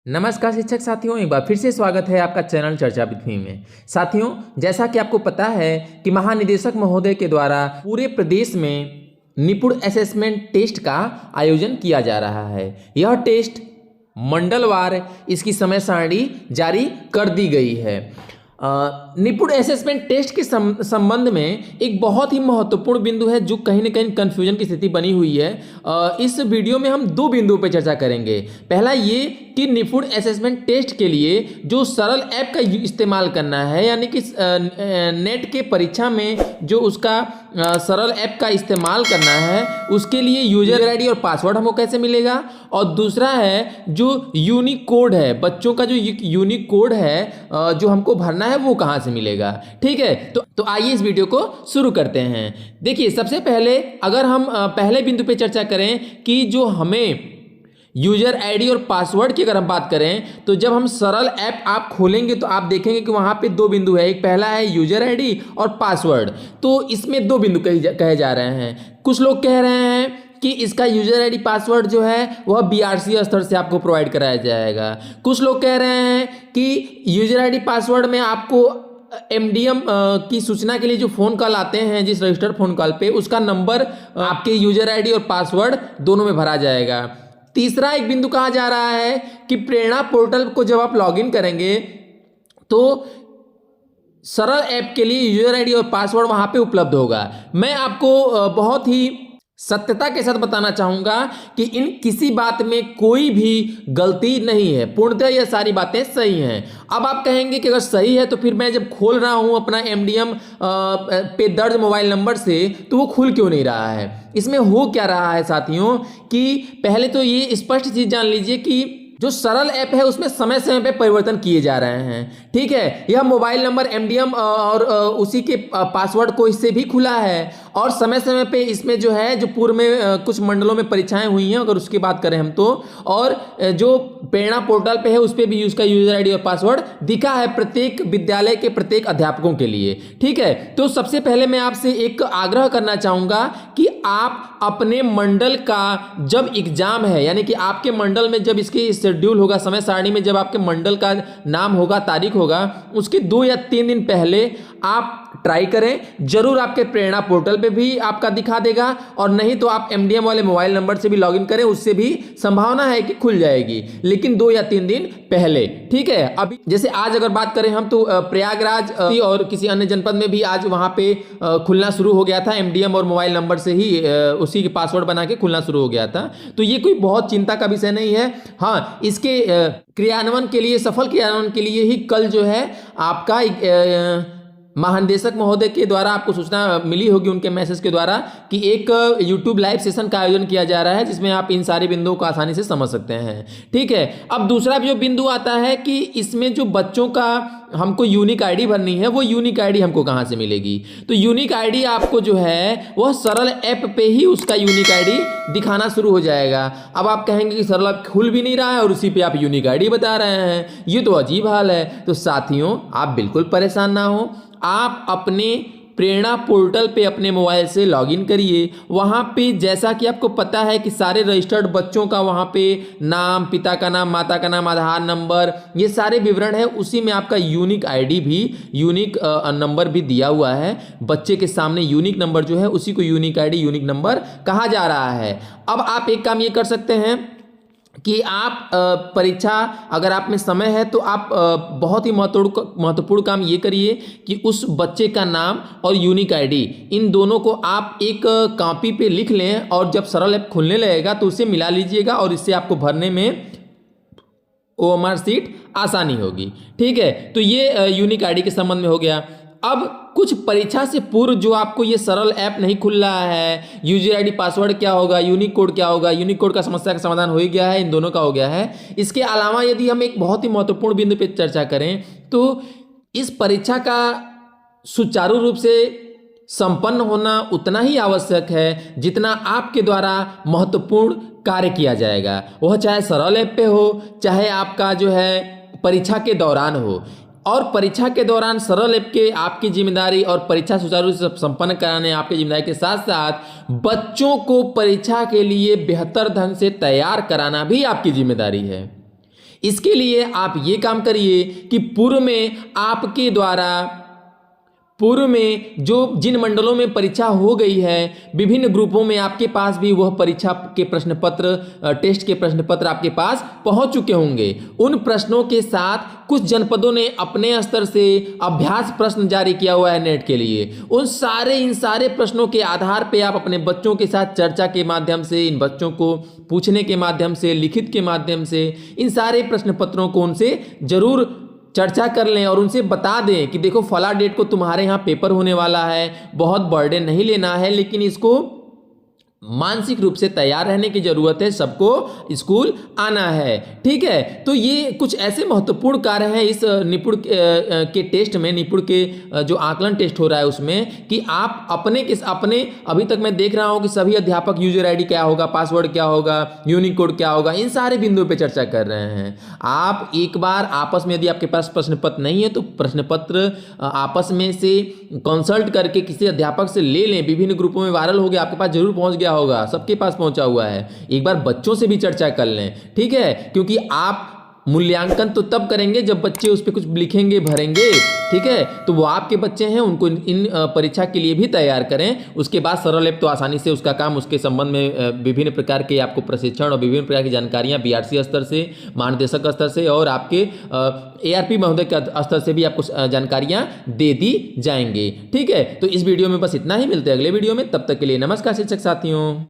नमस्कार शिक्षक साथियों, एक बार फिर से स्वागत है आपका चैनल चर्चा विद मी में। साथियों, जैसा कि आपको पता है कि महानिदेशक महोदय के द्वारा पूरे प्रदेश में निपुण असेसमेंट टेस्ट का आयोजन किया जा रहा है। यह टेस्ट मंडलवार इसकी समय सारणी जारी कर दी गई है। निपुण असेसमेंट टेस्ट के संबंध में एक बहुत ही महत्वपूर्ण बिंदु है जो कहीं ना कहीं कंफ्यूजन की स्थिति बनी हुई है। इस वीडियो में हम दो बिंदुओं पर चर्चा करेंगे। पहला ये कि निपुण असेसमेंट टेस्ट के लिए जो सरल ऐप का इस्तेमाल करना है, यानी कि नेट के परीक्षा में जो उसका सरल ऐप का इस्तेमाल करना है, उसके लिए यूजर आईडी और पासवर्ड हमको कैसे मिलेगा। और दूसरा है जो यूनिक कोड है, बच्चों का जो यूनिक कोड है जो हमको भरना है वो कहाँ से मिलेगा। ठीक है, तो आइए इस वीडियो को शुरू करते हैं। देखिए, सबसे पहले अगर हम पहले बिंदु पे चर्चा करें कि जो हमें यूजर आईडी और पासवर्ड की अगर हम बात करें तो जब हम सरल ऐप आप खोलेंगे तो आप देखेंगे कि वहां पे दो बिंदु है। एक पहला है यूजर आईडी और पासवर्ड। तो इसमें दो बिंदु कहे जा रहे हैं। कुछ लोग कह रहे हैं कि इसका यूजर आईडी पासवर्ड जो है वह बीआरसी स्तर से आपको प्रोवाइड कराया जाएगा। कुछ लोग कह रहे हैं कि यूजर आईडी पासवर्ड में आपको एमडीएम की सूचना के लिए जो फोन कॉल आते हैं, जिस रजिस्टर्ड फोन कॉल पे उसका नंबर आपके यूजर आईडी और पासवर्ड दोनों में भरा जाएगा। तीसरा एक बिंदु कहा जा रहा है कि प्रेरणा पोर्टल को जब आप लॉगिन करेंगे तो सरल ऐप के लिए यूजर आईडी और पासवर्ड वहां पे उपलब्ध होगा। मैं आपको बहुत ही सत्यता के साथ बताना चाहूंगा कि इन किसी बात में कोई भी गलती नहीं है। पूर्णतः यह सारी बातें सही हैं। अब आप कहेंगे कि अगर सही है तो फिर मैं जब खोल रहा हूं अपना एमडीएम पे दर्ज मोबाइल नंबर से तो वो खुल क्यों नहीं रहा है। इसमें हो क्या रहा है साथियों कि पहले तो ये स्पष्ट चीज जान लीजिए कि जो सरल ऐप है उसमें समय समय पे परिवर्तन किए जा रहे हैं। ठीक है, यह मोबाइल नंबर एमडीएम और उसी के पासवर्ड को इससे भी खुला है और समय समय पे इसमें जो है जो पूर्व में कुछ मंडलों में परीक्षाएं हुई हैं अगर उसकी बात करें हम तो, और जो प्रेरणा पोर्टल पे है उस पर भी उसका यूजर आईडी और पासवर्ड दिखा है प्रत्येक विद्यालय के प्रत्येक अध्यापकों के लिए। ठीक है, तो सबसे पहले मैं आपसे एक आग्रह करना चाहूंगा कि आप अपने मंडल का जब एग्जाम है, यानी कि आपके मंडल में जब इसकी शेड्यूल होगा, समय सारणी में जब आपके मंडल का नाम होगा, तारीख होगा, उसके 2 या 3 दिन पहले आप ट्राई करें। जरूर आपके प्रेरणा पोर्टल पे भी आपका दिखा देगा, और नहीं तो आप एमडीएम वाले मोबाइल नंबर से भी लॉगिन करें, उससे भी संभावना है कि खुल जाएगी, लेकिन 2 या 3 दिन पहले। ठीक है, अभी जैसे आज अगर बात करें हम तो प्रयागराज और किसी अन्य जनपद में भी आज वहां पे खुलना शुरू हो गया था। एमडीएम और मोबाइल नंबर से ही उसी के पासवर्ड बना के खुलना शुरू हो गया था। तो ये कोई बहुत चिंता का विषय नहीं है। हाँ, इसके क्रियान्वयन के लिए, सफल क्रियान्वयन के लिए ही कल जो है आपका महानिदेशक महोदय के द्वारा आपको सूचना मिली होगी उनके मैसेज के द्वारा कि एक यूट्यूब लाइव सेशन का आयोजन किया जा रहा है जिसमें आप इन सारे बिंदुओं को आसानी से समझ सकते हैं। ठीक है, अब दूसरा जो बिंदु आता है कि इसमें जो बच्चों का हमको यूनिक आईडी भरनी है, वो यूनिक आईडी हमको कहाँ से मिलेगी। तो यूनिक आईडी आपको जो है वह सरल ऐप पे ही उसका यूनिक आईडी दिखाना शुरू हो जाएगा। अब आप कहेंगे कि सरल ऐप खुल भी नहीं रहा है और उसी पे आप यूनिक आईडी बता रहे हैं, ये तो अजीब हाल है। तो साथियों, आप बिल्कुल परेशान ना हो। आप अपने प्रेरणा पोर्टल पे अपने मोबाइल से लॉगिन करिए। वहाँ पे जैसा कि आपको पता है कि सारे रजिस्टर्ड बच्चों का वहाँ पे नाम, पिता का नाम, माता का नाम, आधार नंबर, ये सारे विवरण है। उसी में आपका यूनिक आईडी भी, यूनिक नंबर भी दिया हुआ है। बच्चे के सामने यूनिक नंबर जो है उसी को यूनिक आईडी, यूनिक नंबर कहा जा रहा है। अब आप एक काम ये कर सकते हैं कि आप परीक्षा, अगर आप में समय है तो आप बहुत ही महत्वपूर्ण काम ये करिए कि उस बच्चे का नाम और यूनिक आईडी, इन दोनों को आप एक कॉपी पे लिख लें और जब सरल ऐप खुलने लगेगा तो उसे मिला लीजिएगा और इससे आपको भरने में ओएमआर सीट आसानी होगी। ठीक है, तो ये यूनिक आईडी के संबंध में हो गया। अब कुछ परीक्षा से पूर्व जो आपको ये सरल ऐप नहीं खुल रहा है, यूजर आईडी पासवर्ड क्या होगा, यूनिक कोड क्या होगा, यूनिक कोड का समस्या का समाधान हो ही गया है, इन दोनों का हो गया है। इसके अलावा यदि हम एक बहुत ही महत्वपूर्ण बिंदु पे चर्चा करें तो इस परीक्षा का सुचारू रूप से संपन्न होना उतना ही आवश्यक है जितना आपके द्वारा महत्वपूर्ण कार्य किया जाएगा। वह चाहे सरल ऐप पे हो, चाहे आपका जो है परीक्षा के दौरान हो। और परीक्षा के दौरान सरल ऐप के आपकी जिम्मेदारी और परीक्षा सुचारू रूप से संपन्न कराने आपकी जिम्मेदारी के साथ साथ बच्चों को परीक्षा के लिए बेहतर ढंग से तैयार कराना भी आपकी जिम्मेदारी है। इसके लिए आप ये काम करिए कि पूर्व में जो जिन मंडलों में परीक्षा हो गई है, विभिन्न ग्रुपों में आपके पास भी वह परीक्षा के प्रश्न पत्र, टेस्ट के प्रश्न पत्र आपके पास पहुंच चुके होंगे। उन प्रश्नों के साथ कुछ जनपदों ने अपने स्तर से अभ्यास प्रश्न जारी किया हुआ है नेट के लिए। इन सारे प्रश्नों के आधार पे आप अपने बच्चों के साथ चर्चा के माध्यम से, इन बच्चों को पूछने के माध्यम से, लिखित के माध्यम से इन सारे प्रश्न पत्रों को उनसे जरूर चर्चा कर लें और उनसे बता दें कि देखो फला डेट को तुम्हारे यहाँ पेपर होने वाला है, बहुत बर्डन नहीं लेना है, लेकिन इसको मानसिक रूप से तैयार रहने की जरूरत है, सबको स्कूल आना है। ठीक है, तो ये कुछ ऐसे महत्वपूर्ण कार्य हैं इस निपुण के टेस्ट में, निपुण के जो आकलन टेस्ट हो रहा है उसमें, कि आप अपने अभी तक मैं देख रहा हूं कि सभी अध्यापक यूजर आईडी क्या होगा, पासवर्ड क्या होगा, यूनिकोड क्या होगा, इन सारे बिंदुओं पे चर्चा कर रहे हैं। आप एक बार आपस में, यदि आपके पास प्रश्न पत्र नहीं है तो प्रश्न पत्र आपस में से कंसल्ट करके किसी अध्यापक से ले लें। विभिन्न ग्रुपों में वायरल हो गया, आपके पास जरूर पहुंच गया होगा, सबके पास पहुंचा हुआ है। एक बार बच्चों से भी चर्चा कर लें, ठीक है, क्योंकि आप मूल्यांकन तो तब करेंगे जब बच्चे उस पर कुछ लिखेंगे, भरेंगे। ठीक है, तो वो आपके बच्चे हैं, उनको इन परीक्षा के लिए भी तैयार करें। उसके बाद सरल ऐप तो आसानी से उसका काम, उसके संबंध में विभिन्न प्रकार के आपको प्रशिक्षण और विभिन्न प्रकार की जानकारियां बीआरसी स्तर से, महानिदेशक स्तर से और आपके एआरपी महोदय के स्तर से भी आपको जानकारियां दे दी जाएंगी। ठीक है, तो इस वीडियो में बस इतना ही, मिलते हैं अगले वीडियो में, तब तक के लिए नमस्कार शिक्षक साथियों।